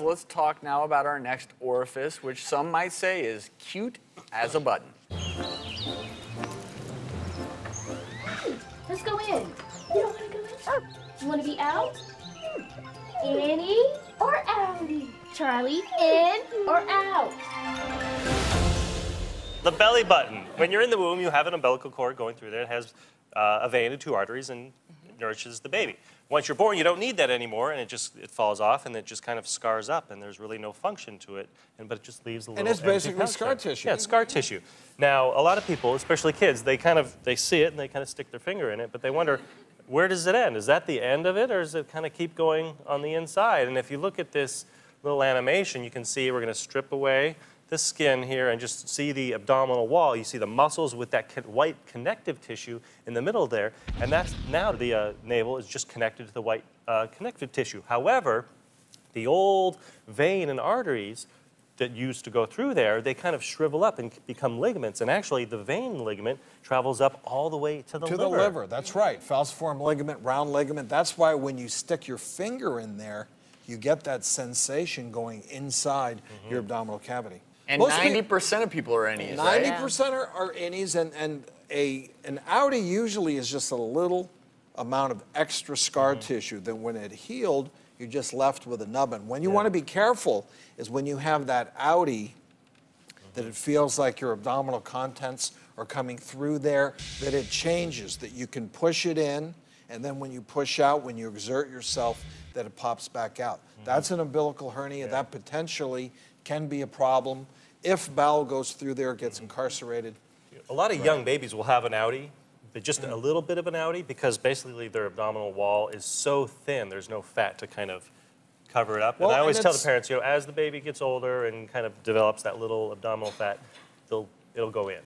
Let's talk now about our next orifice, which some might say is cute as a button. Let's go in. You don't want to go in? You want to be out? Innie or outie? Charlie, in or out? The belly button. When you're in the womb, you have an umbilical cord going through there. It has a vein and 2 arteries and nourishes the baby. Once you're born, you don't need that anymore, and it falls off, and it just kind of scars up, and there's really no function to it, but it just leaves a little. And it's basically scar tissue. Yeah, it's scar tissue. Now, a lot of people, especially kids, they see it and they kind of stick their finger in it, but they wonder, where does it end? Is that the end of it, or does it kind of keep going on the inside? And if you look at this little animation, you can see we're going to strip away the skin here and just see the abdominal wall. You see the muscles with that white connective tissue in the middle there, and that's now the navel is just connected to the white connective tissue. However, the old vein and arteries that used to go through there, they kind of shrivel up and become ligaments, and actually the vein ligament travels up all the way to the liver. To the liver, that's right. Falciform ligament, round ligament. That's why when you stick your finger in there, you get that sensation going inside your abdominal cavity. And 90% of people are innies, right? 90% are innies, and an outie usually is just a little amount of extra scar tissue that when it healed, you're just left with a nubbin. When you want to be careful is when you have that outie, that it feels like your abdominal contents are coming through there, that it changes, that you can push it in, and then when you push out, when you exert yourself, that it pops back out. That's an umbilical hernia. That potentially can be a problem. If bowel goes through there, it gets incarcerated. A lot of young babies will have an outie, but just a little bit of an outie, because basically their abdominal wall is so thin, there's no fat to kind of cover it up. Well, and I always tell the parents, as the baby gets older and kind of develops that little abdominal fat, it'll go in.